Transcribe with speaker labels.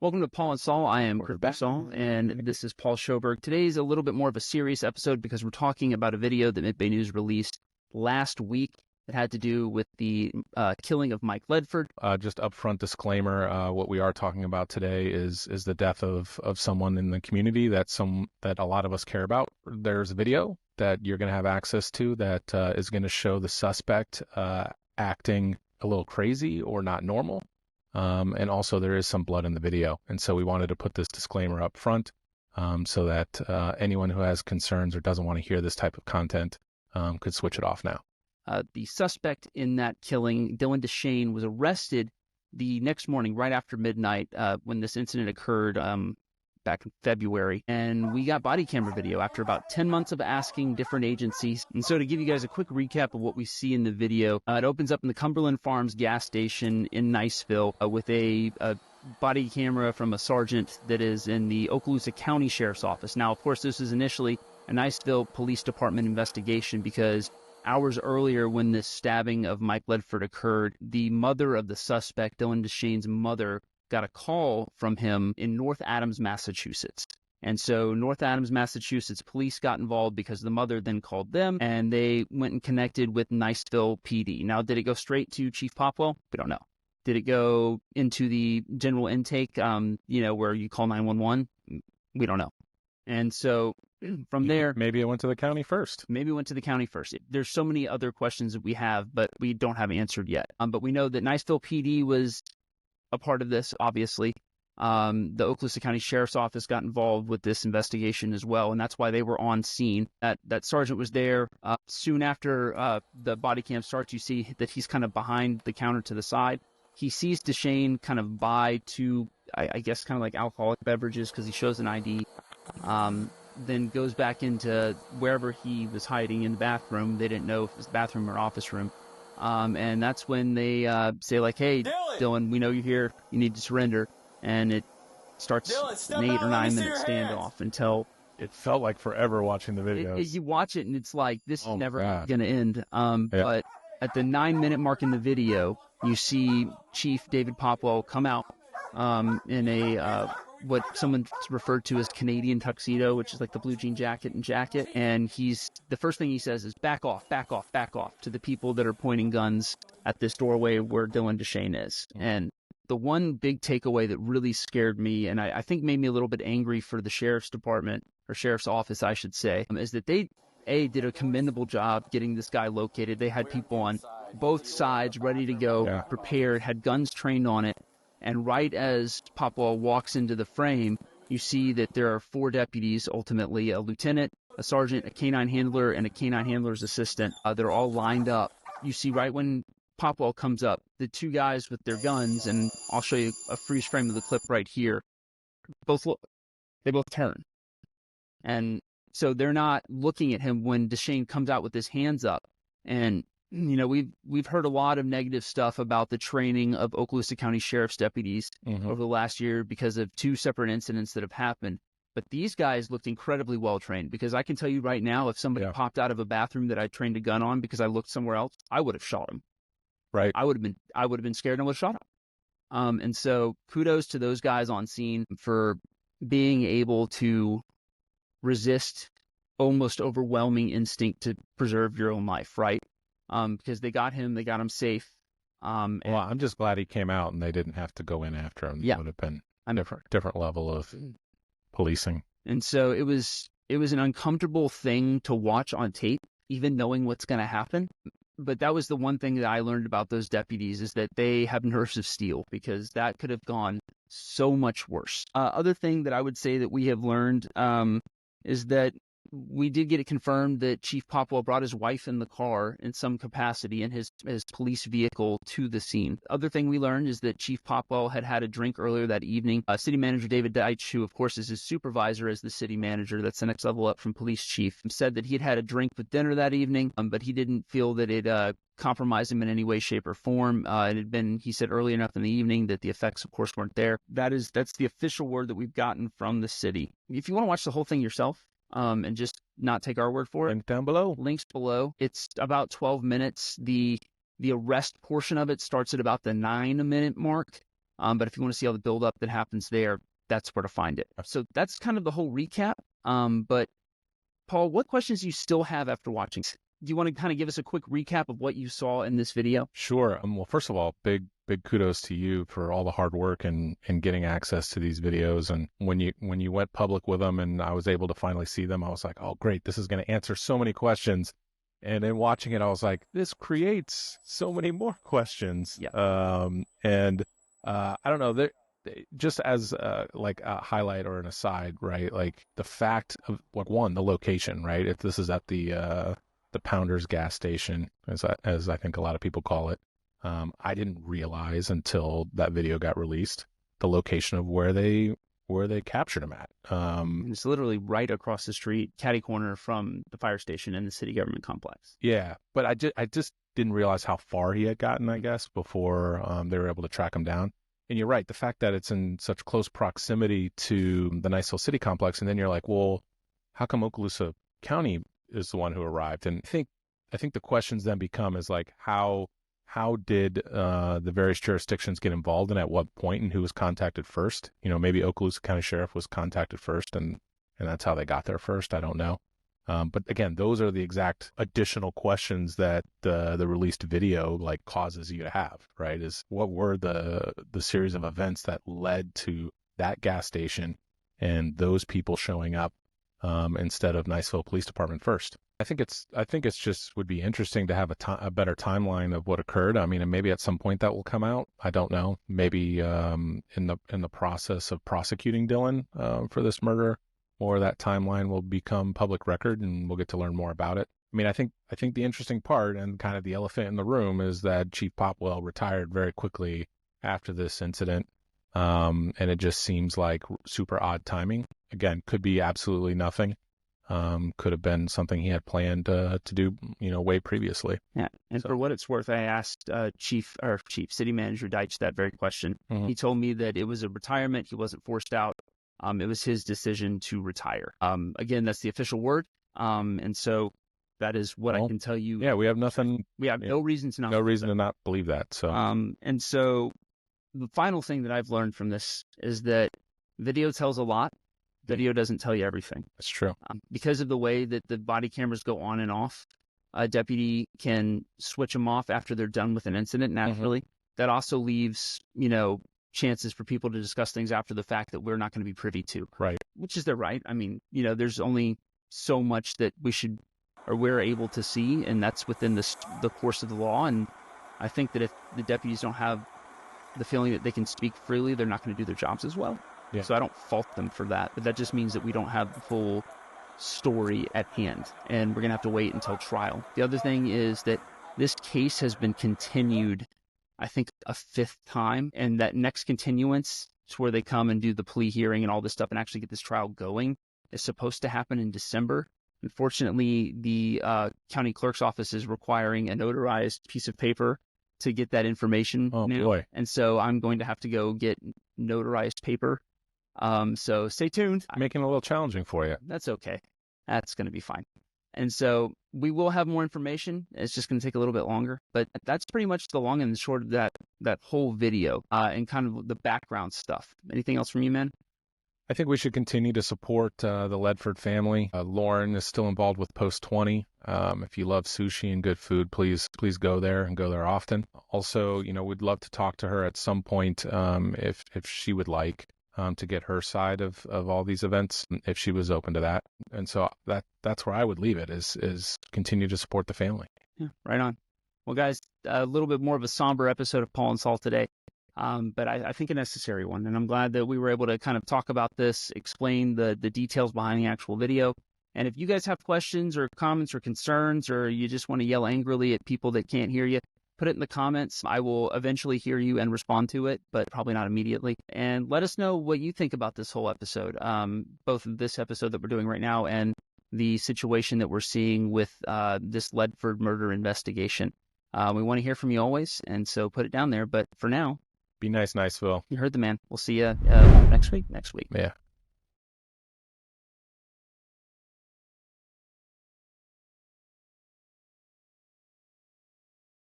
Speaker 1: Welcome to Paul and Saul. I am Christopher Saul, and this is Paul Schoberg. Today's a little bit more of a serious episode because we're talking about a video that Mid-Bay News released last week that had to do with the killing of Mike Ledford.
Speaker 2: Just upfront disclaimer, what we are talking about today is the death of someone in the community that a lot of us care about. There's a video that you're going to have access to that is going to show the suspect acting a little crazy or not normal. And also there is some blood in the video. And so we wanted to put this disclaimer up front so that anyone who has concerns or doesn't want to hear this type of content could switch it off now.
Speaker 1: The suspect in that killing, Dylan Deschaine, was arrested the next morning right after midnight when this incident occurred back in February. And we got body camera video after about 10 months of asking different agencies. And so to give you guys a quick recap of what we see in the video, it opens up in the Cumberland Farms gas station in Niceville with a body camera from a sergeant that is in the Okaloosa County Sheriff's Office. Now, of course, this is initially a Niceville Police Department investigation because hours earlier when this stabbing of Mike Ledford occurred, the mother of the suspect, Dylan Deschaine's mother, got a call from him in North Adams, Massachusetts. And so North Adams, Massachusetts police got involved because the mother then called them and they went and connected with Niceville PD. Now, did it go straight to Chief Popwell? We don't know. Did it go into the general intake, where you call 911? We don't know. And so from there...
Speaker 2: Maybe it went to the county first.
Speaker 1: There's so many other questions that we have, but we don't have answered yet. But we know that Niceville PD was a part of this, obviously. The Okaloosa County Sheriff's Office got involved with this investigation as well, and that's why they were on scene. That sergeant was there. Soon after the body cam starts, you see that he's kind of behind the counter to the side. He sees Deschaine kind of buy two, I guess, kind of like alcoholic beverages because he shows an ID. Then goes back into wherever he was hiding in the bathroom. They didn't know if it was the bathroom or office room. And that's when they say, like, hey, Dylan, we know you're here. You need to surrender. And it starts an 8 or 9 minute standoff until...
Speaker 2: It felt like forever watching the videos.
Speaker 1: You watch it, and it's like, this is never going to end. But at the 9-minute mark in the video, you see Chief David Popwell come out in a... what someone referred to as Canadian tuxedo, which is like the blue jean jacket. And the first thing he says is back off to the people that are pointing guns at this doorway where Dylan Deschaine is. And the one big takeaway that really scared me, and I think made me a little bit angry for the sheriff's department, or sheriff's office, I should say, is that they did a commendable job getting this guy located. They had people on both sides ready to go, prepared, had guns trained on it. And right as Popwell walks into the frame, you see that there are 4 deputies, ultimately, a lieutenant, a sergeant, a canine handler, and a canine handler's assistant. They're all lined up. You see right when Popwell comes up, the 2 guys with their guns, and I'll show you a freeze frame of the clip right here, they both turn. And so they're not looking at him when Deschaine comes out with his hands up. And we've heard a lot of negative stuff about the training of Okaloosa County Sheriff's deputies over the last year because of 2 separate incidents that have happened. But these guys looked incredibly well trained, because I can tell you right now, if somebody popped out of a bathroom that I trained a gun on because I looked somewhere else, I would have shot him.
Speaker 2: Right.
Speaker 1: I would have been scared and I would have shot him. And so kudos to those guys on scene for being able to resist almost overwhelming instinct to preserve your own life, right? Because they got him safe.
Speaker 2: Well, I'm just glad he came out and they didn't have to go in after him.
Speaker 1: Yeah.
Speaker 2: It would have been a different level of policing.
Speaker 1: And so it was an uncomfortable thing to watch on tape, even knowing what's going to happen. But that was the one thing that I learned about those deputies, is that they have nerves of steel, because that could have gone so much worse. Other thing that I would say that we have learned is that we did get it confirmed that Chief Popwell brought his wife in the car in some capacity in his police vehicle to the scene. Other thing we learned is that Chief Popwell had a drink earlier that evening. City Manager David Deitch, who of course is his supervisor as the city manager, that's the next level up from police chief, said that he had a drink with dinner that evening, but he didn't feel that it compromised him in any way, shape, or form. It had been, he said, early enough in the evening that the effects, of course, weren't there. That's the official word that we've gotten from the city. If you want to watch the whole thing yourself, and just not take our word for it.
Speaker 2: Link down below.
Speaker 1: Links below. It's about 12 minutes. The arrest portion of it starts at about the 9-minute mark. But if you want to see all the buildup that happens there, that's where to find it. So that's kind of the whole recap. But Paul, what questions do you still have after watching? Do you want to kind of give us a quick recap of what you saw in this video?
Speaker 2: Sure. Well, first of all, big kudos to you for all the hard work and getting access to these videos. And when you went public with them and I was able to finally see them, I was like, oh, great, this is going to answer so many questions. And in watching it, I was like, this creates so many more questions.
Speaker 1: Yeah.
Speaker 2: I don't know, just as like a highlight or an aside, right? Like the fact of, like, one, the location, right? If this is at the Pounders gas station, as I think a lot of people call it, I didn't realize until that video got released the location of where they captured him at.
Speaker 1: It's literally right across the street, catty corner from the fire station and the city government complex.
Speaker 2: Yeah, but I just didn't realize how far he had gotten, I guess, before they were able to track him down. And you're right, the fact that it's in such close proximity to the Niceville city complex, and then you're like, well, how come Okaloosa County is the one who arrived? And I think the questions then become is like, how did the various jurisdictions get involved and at what point and who was contacted first? You know, maybe Okaloosa County Sheriff was contacted first and that's how they got there first. I don't know. But again, those are the exact additional questions that the released video like causes you to have, right? Is what were the series of events that led to that gas station and those people showing up instead of Niceville Police Department first? I think it's just would be interesting to have a better timeline of what occurred. I mean, and maybe at some point that will come out. I don't know. Maybe in the process of prosecuting Dylan for this murder, or that timeline will become public record and we'll get to learn more about it. I mean, I think the interesting part and kind of the elephant in the room is that Chief Popwell retired very quickly after this incident. And it just seems like super odd timing. Again, could be absolutely nothing. Could have been something he had planned to do, way previously.
Speaker 1: Yeah, and for what it's worth, I asked Chief City Manager Deitch that very question.
Speaker 2: Mm-hmm.
Speaker 1: He told me that it was a retirement. He wasn't forced out. It was his decision to retire. Again, that's the official word. And so that is what I can tell you.
Speaker 2: Yeah, we have nothing.
Speaker 1: We have no reason to not.
Speaker 2: No reason to not believe that. So.
Speaker 1: And so the final thing that I've learned from this is that video tells a lot. Video doesn't tell you everything.
Speaker 2: That's true.
Speaker 1: Because of the way that the body cameras go on and off, a deputy can switch them off after they're done with an incident naturally. Mm-hmm. That also leaves, chances for people to discuss things after the fact that we're not going to be privy to.
Speaker 2: Right.
Speaker 1: Which is their right. I mean, there's only so much that we're able to see, and that's within the course of the law. And I think that if the deputies don't have the feeling that they can speak freely, they're not going to do their jobs as well.
Speaker 2: Yeah.
Speaker 1: So I don't fault them for that, but that just means that we don't have the full story at hand, and we're going to have to wait until trial. The other thing is that this case has been continued, I think, a fifth time, and that next continuance to where they come and do the plea hearing and all this stuff and actually get this trial going is supposed to happen in December. Unfortunately, the county clerk's office is requiring a notarized piece of paper to get that information now.
Speaker 2: Boy.
Speaker 1: And so I'm going to have to go get notarized paper. So stay tuned.
Speaker 2: Making it a little challenging for you.
Speaker 1: That's okay. That's going to be fine. And so we will have more information. It's just going to take a little bit longer, but that's pretty much the long and the short of that whole video, and kind of the background stuff. Anything else from you, man?
Speaker 2: I think we should continue to support the Ledford family. Lauren is still involved with Post 20. If you love sushi and good food, please go there and go there often. Also, we'd love to talk to her at some point, if she would like. To get her side of all these events, if she was open to that. And so that's where I would leave it, is continue to support the family.
Speaker 1: Yeah, right on. Well, guys, a little bit more of a somber episode of Paul and Saul today, but I think a necessary one. And I'm glad that we were able to kind of talk about this, explain the details behind the actual video. And if you guys have questions or comments or concerns, or you just want to yell angrily at people that can't hear you, put it in the comments. I will eventually hear you and respond to it, but probably not immediately. And let us know what you think about this whole episode, both this episode that we're doing right now and the situation that we're seeing with this Ledford murder investigation. We want to hear from you always, and so put it down there. But for now,
Speaker 2: be nice, Niceville.
Speaker 1: You heard the man. We'll see you next week.
Speaker 2: Yeah.